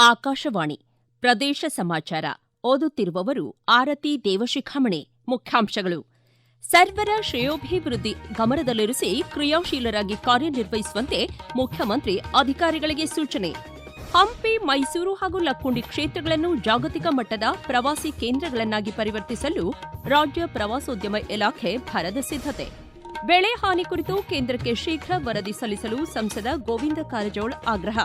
ಆಕಾಶವಾಣಿ ಪ್ರದೇಶ ಸಮಾಚಾರ ಓದುತ್ತಿರುವವರು ಆರತಿ ದೇವಶಿಖಾಮಣಿ. ಮುಖ್ಯಾಂಶಗಳು: ಸರ್ವರ ಶ್ರೇಯೋಭಿವೃದ್ಧಿ ಗಮನದಲ್ಲಿರಿಸಿ ಕ್ರಿಯಾಶೀಲರಾಗಿ ಕಾರ್ಯನಿರ್ವಹಿಸುವಂತೆ ಮುಖ್ಯಮಂತ್ರಿ ಅಧಿಕಾರಿಗಳಿಗೆ ಸೂಚನೆ. ಹಂಪಿ, ಮೈಸೂರು ಹಾಗೂ ಲಕ್ಕುಂಡಿ ಕ್ಷೇತ್ರಗಳನ್ನು ಜಾಗತಿಕ ಮಟ್ಟದ ಪ್ರವಾಸಿ ಕೇಂದ್ರಗಳನ್ನಾಗಿ ಪರಿವರ್ತಿಸಲು ರಾಜ್ಯ ಪ್ರವಾಸೋದ್ಯಮ ಇಲಾಖೆ ಭರದ ಸಿದ್ಧತೆ. ಬೆಳೆ ಹಾನಿ ಕುರಿತು ಕೇಂದ್ರಕ್ಕೆ ಶೀಘ್ರ ವರದಿ ಸಲ್ಲಿಸಲು ಸಂಸದ ಗೋವಿಂದ ಕಾರಜೋಳ ಆಗ್ರಹ.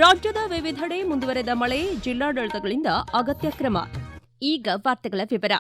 ರಾಜ್ಯದ ವಿವಿಧೆಡೆ ಮುಂದುವರೆದ ಮಳೆ, ಜಿಲ್ಲಾಡಳಿತಗಳಿಂದ ಅಗತ್ಯ ಕ್ರಮ. ಈಗ ವಾರ್ತೆಗಳ ವಿವರ.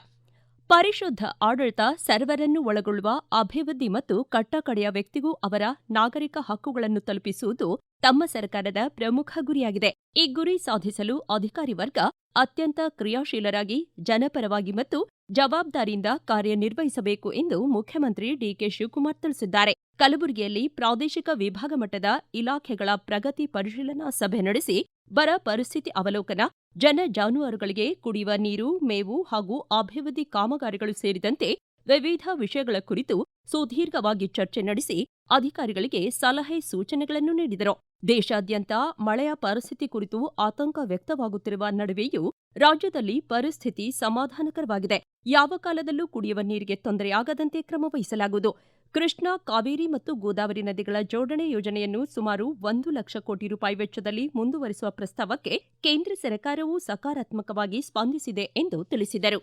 ಪರಿಶುದ್ಧ ಆಡಳಿತ ಸರ್ವರನ್ನು ಒಳಗೊಳ್ಳುವ ಅಭಿವೃದ್ಧಿ ಮತ್ತು ಕಟ್ಟಕಡೆಯ ವ್ಯಕ್ತಿಗೂ ಅವರ ನಾಗರಿಕ ಹಕ್ಕುಗಳನ್ನು ತಲುಪಿಸುವುದು ತಮ್ಮ ಸರ್ಕಾರದ ಪ್ರಮುಖ ಗುರಿಯಾಗಿದೆ. ಈ ಗುರಿ ಸಾಧಿಸಲು ಅಧಿಕಾರಿ ವರ್ಗ ಅತ್ಯಂತ ಕ್ರಿಯಾಶೀಲರಾಗಿ, ಜನಪರವಾಗಿ ಮತ್ತು ಜವಾಬ್ದಾರಿಯಿಂದ ಕಾರ್ಯನಿರ್ವಹಿಸಬೇಕು ಎಂದು ಮುಖ್ಯಮಂತ್ರಿ ಡಿಕೆ ಶಿವಕುಮಾರ್ ತಿಳಿಸಿದ್ದಾರೆ. ಕಲಬುರಗಿಯಲ್ಲಿ ಪ್ರಾದೇಶಿಕ ವಿಭಾಗ ಮಟ್ಟದ ಇಲಾಖೆಗಳ ಪ್ರಗತಿ ಪರಿಶೀಲನಾ ಸಭೆ ನಡೆಸಿ ಬರ ಪರಿಸ್ಥಿತಿ ಅವಲೋಕನ, ಜನ ಜಾನುವಾರುಗಳಿಗೆ ಕುಡಿಯುವ ನೀರು, ಮೇವು ಹಾಗೂ ಅಭಿವೃದ್ಧಿ ಕಾಮಗಾರಿಗಳು ಸೇರಿದಂತೆ ವಿವಿಧ ವಿಷಯಗಳ ಕುರಿತು ಸುದೀರ್ಘವಾಗಿ ಚರ್ಚೆ ನಡೆಸಿ ಅಧಿಕಾರಿಗಳಿಗೆ ಸಲಹೆ ಸೂಚನೆಗಳನ್ನು ನೀಡಿದರು. ದೇಶಾದ್ಯಂತ ಮಳೆಯ ಪರಿಸ್ಥಿತಿ ಕುರಿತು ಆತಂಕ ವ್ಯಕ್ತವಾಗುತ್ತಿರುವ ನಡುವೆಯೂ ರಾಜ್ಯದಲ್ಲಿ ಪರಿಸ್ಥಿತಿ ಸಮಾಧಾನಕರವಾಗಿದೆ. ಯಾವ ಕಾಲದಲ್ಲೂ ಕುಡಿಯುವ ನೀರಿಗೆ ತೊಂದರೆಯಾಗದಂತೆ ಕ್ರಮ ವಹಿಸಲಾಗುವುದು. ಕೃಷ್ಣಾ, ಕಾವೇರಿ ಮತ್ತು ಗೋದಾವರಿ ನದಿಗಳ ಜೋಡಣೆ ಯೋಜನೆಯನ್ನು ಸುಮಾರು 1,00,000 ಕೋಟಿ ರೂಪಾಯಿ ವೆಚ್ಚದಲ್ಲಿ ಮುಂದುವರಿಸುವ ಪ್ರಸ್ತಾವಕ್ಕೆ ಕೇಂದ್ರ ಸರ್ಕಾರವು ಸಕಾರಾತ್ಮಕವಾಗಿ ಸ್ಪಂದಿಸಿದೆ ಎಂದು ತಿಳಿಸಿದರು.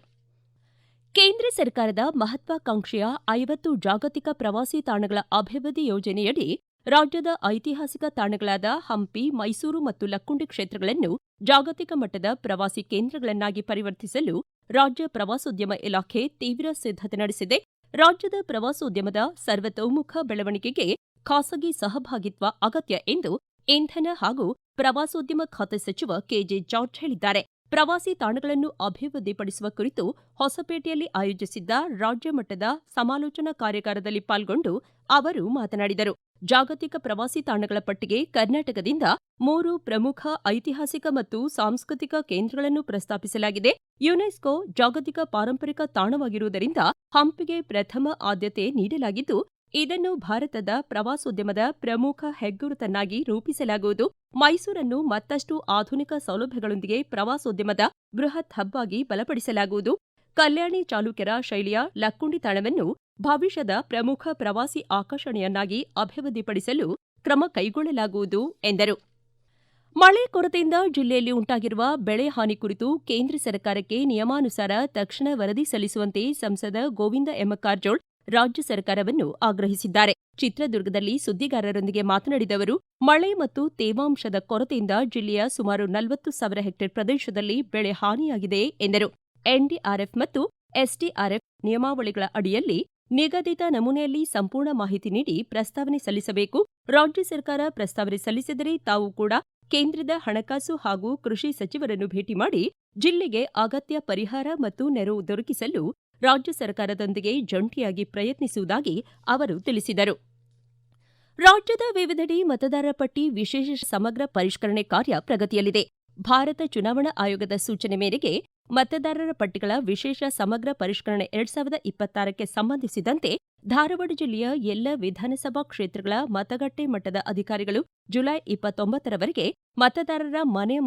ಕೇಂದ್ರ ಸರ್ಕಾರದ ಮಹತ್ವಾಕಾಂಕ್ಷೆಯ 50 ಜಾಗತಿಕ ಪ್ರವಾಸಿ ತಾಣಗಳ ಅಭಿವೃದ್ಧಿ ಯೋಜನೆಯಡಿ ರಾಜ್ಯದ ಐತಿಹಾಸಿಕ ತಾಣಗಳಾದ ಹಂಪಿ, ಮೈಸೂರು ಮತ್ತು ಲಕ್ಕುಂಡಿ ಕ್ಷೇತ್ರಗಳನ್ನು ಜಾಗತಿಕ ಮಟ್ಟದ ಪ್ರವಾಸಿ ಕೇಂದ್ರಗಳನ್ನಾಗಿ ಪರಿವರ್ತಿಸಲು ರಾಜ್ಯ ಪ್ರವಾಸೋದ್ಯಮ ಇಲಾಖೆ ತೀವ್ರ ಸಿದ್ಧತೆ ನಡೆಸಿದೆ. ರಾಜ್ಯದ ಪ್ರವಾಸೋದ್ಯಮದ ಸರ್ವತೋಮುಖ ಬೆಳವಣಿಗೆಗೆ ಖಾಸಗಿ ಸಹಭಾಗಿತ್ವ ಅಗತ್ಯ ಎಂದು ಇಂಧನ ಹಾಗೂ ಪ್ರವಾಸೋದ್ಯಮ ಖಾತೆ ಸಚಿವ ಕೆಜೆ ಜಾರ್ಜ್ ಹೇಳಿದ್ದಾರೆ. ಪ್ರವಾಸಿ ತಾಣಗಳನ್ನು ಅಭಿವೃದ್ಧಿಪಡಿಸುವ ಕುರಿತು ಹೊಸಪೇಟೆಯಲ್ಲಿ ಆಯೋಜಿಸಿದ್ದ ರಾಜ್ಯ ಮಟ್ಟದ ಸಮಾಲೋಚನಾ ಕಾರ್ಯಾಗಾರದಲ್ಲಿ ಪಾಲ್ಗೊಂಡು ಅವರು ಮಾತನಾಡಿದರು. ಜಾಗತಿಕ ಪ್ರವಾಸಿ ತಾಣಗಳ ಪಟ್ಟಿಗೆ ಕರ್ನಾಟಕದಿಂದ 3 ಪ್ರಮುಖ ಐತಿಹಾಸಿಕ ಮತ್ತು ಸಾಂಸ್ಕೃತಿಕ ಕೇಂದ್ರಗಳನ್ನು ಪ್ರಸ್ತಾಪಿಸಲಾಗಿದೆ. ಯುನೆಸ್ಕೋ ಜಾಗತಿಕ ಪಾರಂಪರಿಕ ತಾಣವಾಗಿರುವುದರಿಂದ ಹಂಪಿಗೆ ಪ್ರಥಮ ಆದ್ಯತೆ ನೀಡಲಾಗಿದ್ದು, ಇದನ್ನು ಭಾರತದ ಪ್ರವಾಸೋದ್ಯಮದ ಪ್ರಮುಖ ಹೆಗ್ಗುರುತನ್ನಾಗಿ ರೂಪಿಸಲಾಗುವುದು. ಮೈಸೂರನ್ನು ಮತ್ತಷ್ಟು ಆಧುನಿಕ ಸೌಲಭ್ಯಗಳೊಂದಿಗೆ ಪ್ರವಾಸೋದ್ಯಮದ ಬೃಹತ್ ಹಬ್ ಆಗಿ ಬಲಪಡಿಸಲಾಗುವುದು. ಕಲ್ಯಾಣಿ ಚಾಲುಕ್ಯರ ಶೈಲಿಯ ಲಕ್ಕುಂಡಿ ತಾಣವನ್ನು ಭವಿಷ್ಯದ ಪ್ರಮುಖ ಪ್ರವಾಸಿ ಆಕರ್ಷಣೆಯನ್ನಾಗಿ ಅಭಿವೃದ್ಧಿಪಡಿಸಲು ಕ್ರಮ ಕೈಗೊಳ್ಳಲಾಗುವುದು ಎಂದರು. ಮಳೆ ಕೊರತೆಯಿಂದ ಜಿಲ್ಲೆಯಲ್ಲಿ ಉಂಟಾಗಿರುವ ಬೆಳೆ ಹಾನಿ ಕುರಿತು ಕೇಂದ್ರ ಸರ್ಕಾರಕ್ಕೆ ನಿಯಮಾನುಸಾರ ತಕ್ಷಣ ವರದಿ ಸಲ್ಲಿಸುವಂತೆ ಸಂಸದ ಗೋವಿಂದ ಎಂ. ಕಾರಜೋಳ ರಾಜ್ಯ ಸರ್ಕಾರವನ್ನು ಆಗ್ರಹಿಸಿದ್ದಾರೆ. ಚಿತ್ರದುರ್ಗದಲ್ಲಿ ಸುದ್ದಿಗಾರರೊಂದಿಗೆ ಮಾತನಾಡಿದ ಅವರು, ಮಳೆ ಮತ್ತು ತೇವಾಂಶದ ಕೊರತೆಯಿಂದ ಜಿಲ್ಲೆಯ ಸುಮಾರು 40,000 ಹೆಕ್ಟೇರ್ ಪ್ರದೇಶದಲ್ಲಿ ಬೆಳೆ ಹಾನಿಯಾಗಿದೆ ಎಂದರು. ಎನ್ಡಿಆರ್ಎಫ್ ಮತ್ತು ಎಸ್ಡಿಆರ್ಎಫ್ ನಿಯಮಾವಳಿಗಳ ಅಡಿಯಲ್ಲಿ ನಿಗದಿತ ನಮೂನೆಯಲ್ಲಿ ಸಂಪೂರ್ಣ ಮಾಹಿತಿ ನೀಡಿ ಪ್ರಸ್ತಾವನೆ ಸಲ್ಲಿಸಬೇಕು. ರಾಜ್ಯ ಸರ್ಕಾರ ಪ್ರಸ್ತಾವನೆ ಸಲ್ಲಿಸಿದರೆ ತಾವು ಕೂಡ ಕೇಂದ್ರದ ಹಣಕಾಸು ಹಾಗೂ ಕೃಷಿ ಸಚಿವರನ್ನು ಭೇಟಿ ಮಾಡಿ ಜಿಲ್ಲೆಗೆ ಅಗತ್ಯ ಪರಿಹಾರ ಮತ್ತು ನೆರವು ದೊರಕಿಸಲು ರಾಜ್ಯ ಸರ್ಕಾರದೊಂದಿಗೆ ಜಂಟಿಯಾಗಿ ಪ್ರಯತ್ನಿಸುವುದಾಗಿ ಅವರು ತಿಳಿಸಿದರು. ರಾಜ್ಯದ ವಿವಿಧೆಡೆ ಮತದಾರರ ಪಟ್ಟಿ ವಿಶೇಷ ಸಮಗ್ರ ಪರಿಷ್ಕರಣೆ ಕಾರ್ಯ ಪ್ರಗತಿಯಲ್ಲಿದೆ. ಭಾರತ ಚುನಾವಣಾ ಆಯೋಗದ ಸೂಚನೆ ಮೇರೆಗೆ ಮತದಾರರ ಪಟ್ಟಿಗಳ ವಿಶೇಷ ಸಮಗ್ರ ಪರಿಷ್ಕರಣೆ 2026ಕ್ಕೆ ಸಂಬಂಧಿಸಿದಂತೆ ಧಾರವಾಡ ಜಿಲ್ಲೆಯ ಎಲ್ಲ ವಿಧಾನಸಭಾ ಕ್ಷೇತ್ರಗಳ ಮತಗಟ್ಟೆ ಮಟ್ಟದ ಅಧಿಕಾರಿಗಳು ಜುಲೈ 29ರವರೆಗೆ ಮತದಾರರ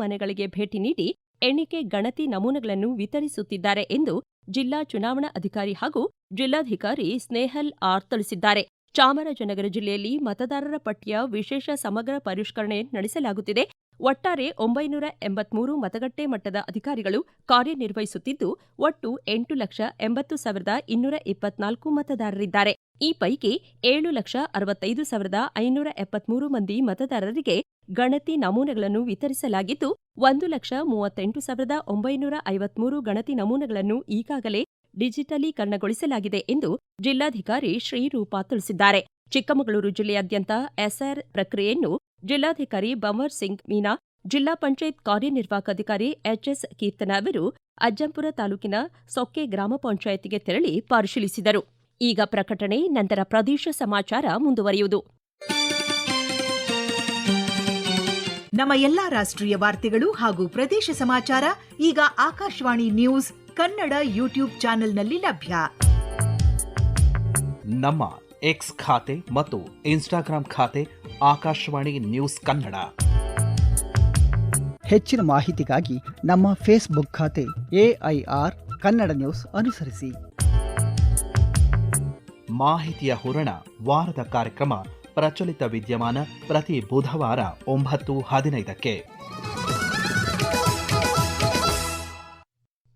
ಮನೆಗಳಿಗೆ ಭೇಟಿ ನೀಡಿ ಎಣಿಕೆ ಗಣತಿ ನಮೂನೆಗಳನ್ನು ವಿತರಿಸುತ್ತಿದ್ದಾರೆ ಎಂದು ಜಿಲ್ಲಾ ಚುನಾವಣಾ ಅಧಿಕಾರಿ ಹಾಗೂ ಜಿಲ್ಲಾಧಿಕಾರಿ ಸ್ನೇಹಲ್ ಆರ್ ತಿಳಿಸಿದ್ದಾರೆ. ಚಾಮರಾಜನಗರ ಜಿಲ್ಲೆಯಲ್ಲಿ ಮತದಾರರ ಪಟ್ಟಿಯ ವಿಶೇಷ ಸಮಗ್ರ ಪರಿಷ್ಕರಣೆ ನಡೆಸಲಾಗುತ್ತಿದೆ. ಒಟ್ಟಾರೆ 983 ಮತಗಟ್ಟೆ ಮಟ್ಟದ ಅಧಿಕಾರಿಗಳು ಕಾರ್ಯನಿರ್ವಹಿಸುತ್ತಿದ್ದು, ಒಟ್ಟು 8,80,224 ಮತದಾರರಿದ್ದಾರೆ. ಈ ಪೈಕಿ 7,65,573 ಮಂದಿ ಮತದಾರರಿಗೆ ಗಣತಿ ನಮೂನೆಗಳನ್ನು ವಿತರಿಸಲಾಗಿದ್ದು, 1,38,953 ಗಣತಿ ನಮೂನೆಗಳನ್ನು ಈಗಾಗಲೇ ಡಿಜಿಟಲೀಕರಣಗೊಳಿಸಲಾಗಿದೆ ಎಂದು ಜಿಲ್ಲಾಧಿಕಾರಿ ಶ್ರೀರೂಪಾ ತಿಳಿಸಿದ್ದಾರೆ. ಚಿಕ್ಕಮಗಳೂರು ಜಿಲ್ಲೆಯಾದ್ಯಂತ ಎಸ್ಆರ್ ಪ್ರಕ್ರಿಯೆಯನ್ನು ಜಿಲ್ಲಾಧಿಕಾರಿ ಬಂವರ್ ಸಿಂಗ್ ಮೀನಾ, ಜಿಲ್ಲಾ ಪಂಚಾಯತ್ ಕಾರ್ಯನಿರ್ವಾಹಕ ಅಧಿಕಾರಿ ಎಚ್ಎಸ್ ಕೀರ್ತನ ಅವರು ಅಜ್ಜಂಪುರ ತಾಲೂಕಿನ ಸೊಕ್ಕೆ ಗ್ರಾಮ ಪಂಚಾಯತ್ಗೆ ತೆರಳಿ ಪರಿಶೀಲಿಸಿದರು. ಈಗ ಪ್ರಕಟಣೆ, ನಂತರ ಪ್ರದೇಶ ಸಮಾಚಾರ ಮುಂದುವರಿಯುವುದು. ನಮ್ಮ ಎಲ್ಲಾ ರಾಷ್ಟ್ರೀಯ ವಾರ್ತೆಗಳು ಹಾಗೂ ಪ್ರದೇಶ ಸಮಾಚಾರ ಈಗ ಆಕಾಶವಾಣಿ ನ್ಯೂಸ್ ಕನ್ನಡ ಯೂಟ್ಯೂಬ್ ಚಾನೆಲ್ನಲ್ಲಿ ಲಭ್ಯ. ನಮ್ಮ ಎಕ್ಸ್ ಖಾತೆ ಮತ್ತು ಇನ್ಸ್ಟಾಗ್ರಾಂ ಖಾತೆ ಆಕಾಶವಾಣಿ ನ್ಯೂಸ್ ಕನ್ನಡ. ಹೆಚ್ಚಿನ ಮಾಹಿತಿಗಾಗಿ ನಮ್ಮ ಫೇಸ್ಬುಕ್ ಖಾತೆ AIR ಕನ್ನಡ ನ್ಯೂಸ್ ಅನುಸರಿಸಿ. ಮಾಹಿತಿಯ ಹೂರಣ ವಾರದ ಕಾರ್ಯಕ್ರಮ ಪ್ರಚಲಿತ ವಿದ್ಯಮಾನ ಪ್ರತಿ ಬುಧವಾರ 9:15ಕ್ಕೆ.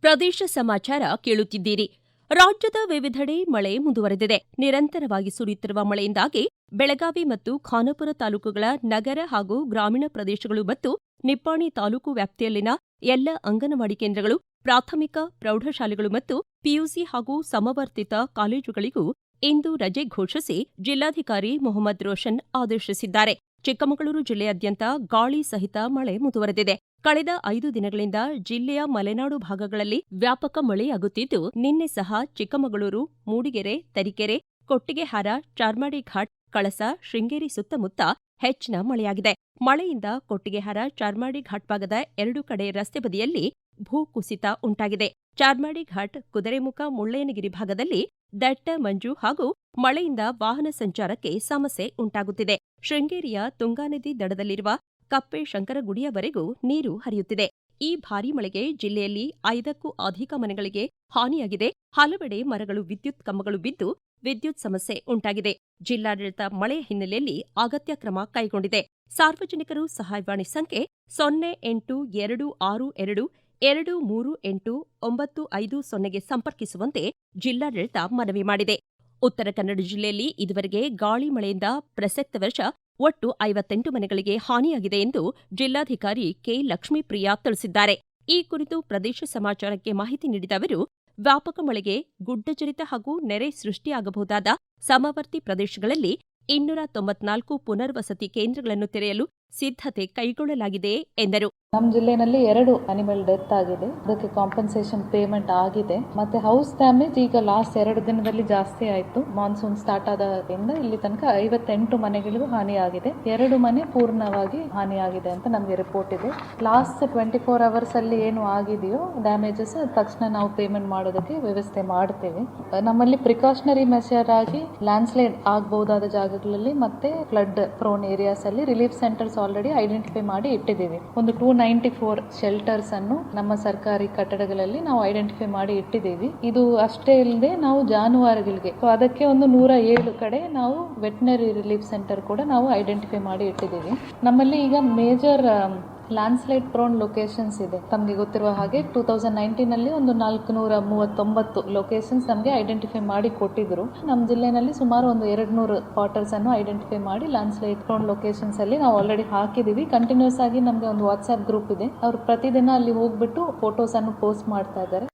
ಪ್ರದೇಶ ಸಮಾಚಾರ ಕೇಳುತ್ತಿದ್ದೀರಿ. ರಾಜ್ಯದ ವಿವಿಧೆಡೆ ಮಳೆ ಮುಂದುವರೆದಿದೆ. ನಿರಂತರವಾಗಿ ಸುರಿಯುತ್ತಿರುವ ಮಳೆಯಿಂದಾಗಿ ಬೆಳಗಾವಿ ಮತ್ತು ಖಾನಾಪುರ ತಾಲೂಕುಗಳ ನಗರ ಹಾಗೂ ಗ್ರಾಮೀಣ ಪ್ರದೇಶಗಳು ಮತ್ತು ನಿಪ್ಪಾಣಿ ತಾಲೂಕು ವ್ಯಾಪ್ತಿಯಲ್ಲಿನ ಎಲ್ಲ ಅಂಗನವಾಡಿ ಕೇಂದ್ರಗಳು, ಪ್ರಾಥಮಿಕ ಪ್ರೌಢಶಾಲೆಗಳು ಮತ್ತು ಪಿಯುಸಿ ಹಾಗೂ ಸಮವರ್ತಿತ ಕಾಲೇಜುಗಳಿಗೂ ಇಂದು ರಜೆ ಘೋಷಿಸಿ ಜಿಲ್ಲಾಧಿಕಾರಿ ಮೊಹಮ್ಮದ್ ರೋಷನ್ ಆದೇಶಿಸಿದ್ದಾರೆ. ಚಿಕ್ಕಮಗಳೂರು ಜಿಲ್ಲೆಯಾದ್ಯಂತ ಗಾಳಿ ಸಹಿತ ಮಳೆ ಮುಂದುವರೆದಿದೆ. ಕಳೆದ 5 ದಿನಗಳಿಂದ ಜಿಲ್ಲೆಯ ಮಲೆನಾಡು ಭಾಗಗಳಲ್ಲಿ ವ್ಯಾಪಕ ಮಳೆಯಾಗುತ್ತಿದ್ದು, ನಿನ್ನೆ ಸಹ ಚಿಕ್ಕಮಗಳೂರು, ಮೂಡಿಗೆರೆ, ತರೀಕೆರೆ, ಕೊಟ್ಟಿಗೆಹಾರ, ಚಾರ್ಮಾಡಿ ಘಾಟ್, ಕಳಸ, ಶೃಂಗೇರಿ ಸುತ್ತಮುತ್ತ ಹೆಚ್ಚಿನ ಮಳೆಯಾಗಿದೆ. ಮಳೆಯಿಂದ ಕೊಟ್ಟಿಗೆಹಾರ, ಚಾರ್ಮಾಡಿ ಘಾಟ್ ಭಾಗದ 2 ಕಡೆ ರಸ್ತೆ ಬದಿಯಲ್ಲಿ ಭೂಕುಸಿತ ಉಂಟಾಗಿದೆ. ಚಾರ್ಮಾಡಿ ಘಾಟ್, ಕುದುರೆಮುಖ, ಮುಳ್ಳಯ್ಯನಗಿರಿ ಭಾಗದಲ್ಲಿ ದಟ್ಟ ಮಂಜು ಹಾಗೂ ಮಳೆಯಿಂದ ವಾಹನ ಸಂಚಾರಕ್ಕೆ ಸಮಸ್ಯೆ ಉಂಟಾಗುತ್ತಿದೆ. ಶೃಂಗೇರಿಯ ತುಂಗಾನದಿ ದಡದಲ್ಲಿರುವ ಕಪ್ಪೆ ಶಂಕರಗುಡಿಯವರೆಗೂ ನೀರು ಹರಿಯುತ್ತಿದೆ. ಈ ಭಾರೀ ಮಳೆಗೆ ಜಿಲ್ಲೆಯಲ್ಲಿ 5ಕ್ಕೂ ಅಧಿಕ ಮನೆಗಳಿಗೆ ಹಾನಿಯಾಗಿದೆ. ಹಲವೆಡೆ ಮರಗಳು, ವಿದ್ಯುತ್ ಕಂಬಗಳು ಬಿದ್ದು ವಿದ್ಯುತ್ ಸಮಸ್ಯೆ ಉಂಟಾಗಿದೆ. ಜಿಲ್ಲಾಡಳಿತ ಮಳೆ ಹಿನ್ನೆಲೆಯಲ್ಲಿ ಅಗತ್ಯ ಕ್ರಮ ಕೈಗೊಂಡಿದೆ. ಸಾರ್ವಜನಿಕರು ಸಹಾಯವಾಣಿ ಸಂಖ್ಯೆ 082622389550ಗೆ ಸಂಪರ್ಕಿಸುವಂತೆ ಜಿಲ್ಲಾಡಳಿತ ಮನವಿ ಮಾಡಿದೆ. ಉತ್ತರ ಕನ್ನಡ ಜಿಲ್ಲೆಯಲ್ಲಿ ಇದುವರೆಗೆ ಗಾಳಿ ಮಳೆಯಿಂದ ಪ್ರಸಕ್ತ ವರ್ಷ ಒಟ್ಟು 58 ಮನೆಗಳಿಗೆ ಹಾನಿಯಾಗಿದೆ ಎಂದು ಜಿಲ್ಲಾಧಿಕಾರಿ ಕೆ. ಲಕ್ಷ್ಮೀಪ್ರಿಯಾ ತಿಳಿಸಿದ್ದಾರೆ. ಈ ಕುರಿತು ಪ್ರದೇಶ ಸಮಾಚಾರಕ್ಕೆ ಮಾಹಿತಿ ನೀಡಿದ ಅವರು, ವ್ಯಾಪಕ ಮಳೆಗೆ ಗುಡ್ಡಜರಿತ ಹಾಗೂ ನೆರೆ ಸೃಷ್ಟಿಯಾಗಬಹುದಾದ ಸಮವರ್ತಿ ಪ್ರದೇಶಗಳಲ್ಲಿ 294 ಪುನರ್ವಸತಿ ಕೇಂದ್ರಗಳನ್ನು ತೆರೆಯಲು ಸಿದ್ಧತೆ ಕೈಗೊಳ್ಳಲಾಗಿದೆ ಎಂದರು. ನಮ್ಮ ಜಿಲ್ಲೆಯಲ್ಲಿ 2 ಅನಿಮಲ್ ಡೆತ್ ಆಗಿದೆ. ಅದಕ್ಕೆ ಕಾಂಪನ್ಸೇಷನ್ ಪೇಮೆಂಟ್ ಆಗಿದೆ. ಮತ್ತೆ ಹೌಸ್ ಡ್ಯಾಮೇಜ್ ಈಗ ಲಾಸ್ಟ್ 2 ದಿನದಲ್ಲಿ ಜಾಸ್ತಿ ಆಯಿತು. ಮಾನ್ಸೂನ್ ಸ್ಟಾರ್ಟ್ ಆದಾಗಿಂದ ಇಲ್ಲಿ ತನಕ 58 ಮನೆಗಳಿಗೂ ಹಾನಿಯಾಗಿದೆ. 2 ಮನೆ ಪೂರ್ಣವಾಗಿ ಹಾನಿಯಾಗಿದೆ ಅಂತ ನಮಗೆ ರಿಪೋರ್ಟ್ ಇದೆ. ಲಾಸ್ಟ್ 24 ಅವರ್ಸ್ ಅಲ್ಲಿ ಏನು ಆಗಿದೆಯೋ ಡ್ಯಾಮೇಜಸ್ ತಕ್ಷಣ ನಾವು ಪೇಮೆಂಟ್ ಮಾಡೋದಕ್ಕೆ ವ್ಯವಸ್ಥೆ ಮಾಡ್ತೇವೆ. ನಮ್ಮಲ್ಲಿ ಪ್ರಿಕಾಷನರಿ ಮೆಷರ್ ಆಗಿ ಲ್ಯಾಂಡ್ಸ್ಲೈಡ್ ಆಗಬಹುದಾದ ಜಾಗಗಳಲ್ಲಿ ಮತ್ತೆ ಫ್ಲಡ್ ಪ್ರೋನ್ ಏರಿಯಾಸ್ ಅಲ್ಲಿ ರಿಲೀಫ್ ಸೆಂಟರ್ಸ್ ಆಲ್ರೆಡಿ ಐಡೆಂಟಿಫೈ ಮಾಡಿ ಇಟ್ಟಿದ್ದೀವಿ. ಒಂದು 294 ಶೆಲ್ಟರ್ಸ್ ಅನ್ನು ನಮ್ಮ ಸರ್ಕಾರಿ ಕಟ್ಟಡಗಳಲ್ಲಿ ನಾವು ಐಡೆಂಟಿಫೈ ಮಾಡಿ ಇಟ್ಟಿದ್ದೀವಿ. ಇದು ಅಷ್ಟೇ ಇಲ್ಲದೆ ನಾವು ಜಾನುವಾರುಗಳಿಗೆ ಅದಕ್ಕೆ ಒಂದು 107 ಕಡೆ ನಾವು ವೆಟನರಿ ರಿಲೀಫ್ ಸೆಂಟರ್ ಕೂಡ ನಾವು ಐಡೆಂಟಿಫೈ ಮಾಡಿ ಇಟ್ಟಿದ್ದೀವಿ. ನಮ್ಮಲ್ಲಿ ಈಗ ಮೇಜರ್ ಲ್ಯಾಂಡ್ಸ್ಲೈಡ್ ಪ್ರೋನ್ ಲೊಕೇಶನ್ಸ್ ಇದೆ. ತಮಗೆ ಗೊತ್ತಿರುವ ಹಾಗೆ 2019 ಅಲ್ಲಿ ಒಂದು 439 ಲೊಕೇಶನ್ಸ್ ನಮಗೆ ಐಡೆಂಟಿಫೈ ಮಾಡಿ ಕೊಟ್ಟಿದ್ರು. ನಮ್ಮ ಜಿಲ್ಲೆನಲ್ಲಿ ಸುಮಾರು ಒಂದು 200 ಕ್ವಾರ್ಟರ್ಸ್ ಅನ್ನು ಐಡೆಂಟಿಫೈ ಮಾಡಿ ಲ್ಯಾಂಡ್ಸ್ಲೈಡ್ ಪ್ರೋನ್ ಲೊಕೇಶನ್ಸ್ ಅಲ್ಲಿ ನಾವು ಆಲ್ರೆಡಿ ಹಾಕಿದೀವಿ. ಕಂಟಿನ್ಯೂಸ್ ಆಗಿ ನಮಗೆ ಒಂದು ವಾಟ್ಸ್ಆಪ್ ಗ್ರೂಪ್ ಇದೆ. ಅವರು ಪ್ರತಿದಿನ ಅಲ್ಲಿ ಹೋಗ್ಬಿಟ್ಟು ಫೋಟೋಸ್ ಅನ್ನು ಪೋಸ್ಟ್ ಮಾಡ್ತಾ ಇದ್ದಾರೆ.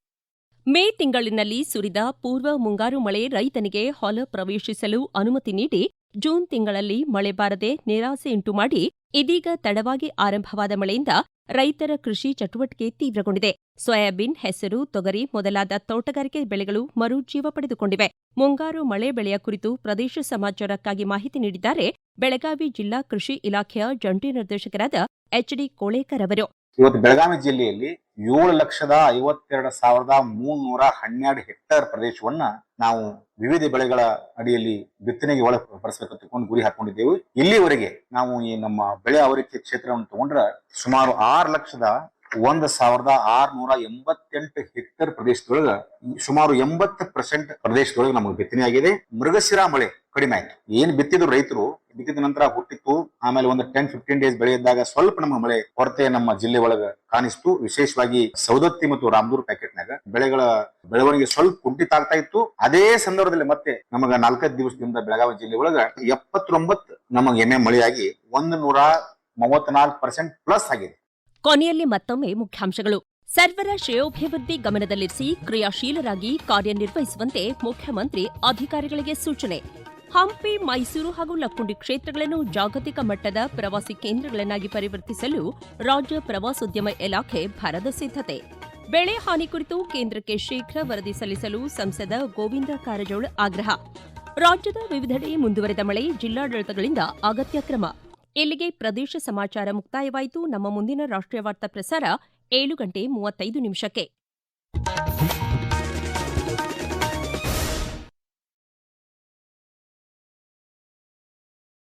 ಮೇ ತಿಂಗಳಿನಲ್ಲಿ ಸುರಿದ ಪೂರ್ವ ಮುಂಗಾರು ಮಳೆ ರೈತನಿಗೆ ಹೊಲ ಪ್ರವೇಶಿಸಲು ಅನುಮತಿ ನೀಡಿ ಜೂನ್ ತಿಂಗಳಲ್ಲಿ ಮಳೆ ಬಾರದೆ ನಿರಾಸೆಯುಂಟು ಮಾಡಿ ಇದೀಗ ತಡವಾಗಿ ಆರಂಭವಾದ ಮಳೆಯಿಂದ ರೈತರ ಕೃಷಿ ಚಟುವಟಿಕೆ ತೀವ್ರಗೊಂಡಿದೆ. ಸೋಯಾಬೀನ್, ಹೆಸರು, ತೊಗರಿ ಮೊದಲಾದ ತೋಟಗಾರಿಕೆ ಬೆಳೆಗಳು ಮರುಜೀವ ಪಡೆದುಕೊಂಡಿವೆ. ಮುಂಗಾರು ಮಳೆ ಬೆಳೆಯ ಕುರಿತು ಪ್ರದೇಶ ಸಮಾಚಾರಕ್ಕಾಗಿ ಮಾಹಿತಿ ನೀಡಿದ್ದಾರೆ ಬೆಳಗಾವಿ ಜಿಲ್ಲಾ ಕೃಷಿ ಇಲಾಖೆಯ ಜಂಟಿ ನಿರ್ದೇಶಕರಾದ HD ಕೋಳೇಕರ್ ಅವರು. ಇವತ್ತು ಬೆಳಗಾವಿ ಜಿಲ್ಲೆಯಲ್ಲಿ 7,52,312 ಹೆಕ್ಟೇರ್ ಪ್ರದೇಶವನ್ನ ನಾವು ವಿವಿಧ ಬೆಳೆಗಳ ಅಡಿಯಲ್ಲಿ ಬಿತ್ತನೆಗೆ ಒಳಪಡಿಸಬೇಕಂತ ಗುರಿ ಹಾಕೊಂಡಿದ್ದೇವೆ. ಇಲ್ಲಿವರೆಗೆ ನಾವು ಈ ನಮ್ಮ ಬೆಳೆ ಅವರಿಕೆ ಕ್ಷೇತ್ರವನ್ನು ತಗೊಂಡ್ರೆ ಸುಮಾರು 6,01,688 ಹೆಕ್ಟೇರ್ ಪ್ರದೇಶದೊಳಗ ಸುಮಾರು 80% ಪ್ರದೇಶದೊಳಗೆ ನಮಗೆ ಬಿತ್ತನೆ ಆಗಿದೆ. ಮೃಗಶಿರಾ ಮಳೆ ಕಡಿಮೆ ಆಯ್ತು. ಏನ್ ಬಿತ್ತಿದ್ರು ರೈತರು ಬಿತ್ತಿದ ನಂತರ ಹುಟ್ಟಿತ್ತು. ಆಮೇಲೆ ಒಂದು 10-15 ಡೇಸ್ ಬೆಳೆ ಇದ್ದಾಗ ಸ್ವಲ್ಪ ನಮ್ಮ ಮಳೆ ಕೊರತೆ ನಮ್ಮ ಜಿಲ್ಲೆ ಒಳಗ ಕಾಣಿಸ್ತು. ವಿಶೇಷವಾಗಿ ಸೌದತ್ತಿ ಮತ್ತು ರಾಮದೂರ್ ಪ್ಯಾಕೆಟ್ನಾಗ ಬೆಳೆಗಳ ಬೆಳವಣಿಗೆ ಸ್ವಲ್ಪ ಕುಂಠಿತ ಆಗ್ತಾ ಇತ್ತು. ಅದೇ ಸಂದರ್ಭದಲ್ಲಿ ಮತ್ತೆ ನಮಗ 4-5 ದಿವಸದಿಂದ ಬೆಳಗಾವಿ ಜಿಲ್ಲೆ ಒಳಗ 79 ನಮಗೆ ಮಳೆಯಾಗಿ 134% ಪ್ಲಸ್ ಆಗಿದೆ. ಕೊನೆಯಲ್ಲಿ ಮತ್ತೊಮ್ಮೆ ಮುಖ್ಯಾಂಶಗಳು. ಸರ್ವರ ಶ್ರೇಯೋಭಿವೃದ್ಧಿ ಗಮನದಲ್ಲಿರಿಸಿ ಕ್ರಿಯಾಶೀಲರಾಗಿ ಕಾರ್ಯನಿರ್ವಹಿಸುವಂತೆ ಮುಖ್ಯಮಂತ್ರಿ ಅಧಿಕಾರಿಗಳಿಗೆ ಸೂಚನೆ. ಹಂಪಿ, ಮೈಸೂರು ಹಾಗೂ ಲಕ್ಕುಂಡಿ ಕ್ಷೇತ್ರಗಳನ್ನು ಜಾಗತಿಕ ಮಟ್ಟದ ಪ್ರವಾಸಿ ಕೇಂದ್ರಗಳನ್ನಾಗಿ ಪರಿವರ್ತಿಸಲು ರಾಜ್ಯ ಪ್ರವಾಸೋದ್ಯಮ ಇಲಾಖೆ ಭರದ ಸಿದ್ಧತೆ. ಬೆಳೆ ಹಾನಿ ಕುರಿತು ಕೇಂದ್ರಕ್ಕೆ ಶೀಘ್ರ ವರದಿ ಸಲ್ಲಿಸಲು ಸಂಸದ ಗೋವಿಂದ ಕಾರಜೋಳ ಆಗ್ರಹ. ರಾಜ್ಯದ ವಿವಿಧೆಡೆ ಮುಂದುವರೆದ ಮಳೆ, ಜಿಲ್ಲಾಡಳಿತಗಳಿಂದ ಅಗತ್ಯ ಕ್ರಮ. ಇಲ್ಲಿಗೆ ಪ್ರದೇಶ ಸಮಾಚಾರ ಮುಕ್ತಾಯವಾಯಿತು. ನಮ್ಮ ಮುಂದಿನ ರಾಷ್ಟ್ರೀಯ ವಾರ್ತಾ ಪ್ರಸಾರ 7:35 ನಿಮಿಷಕ್ಕೆ.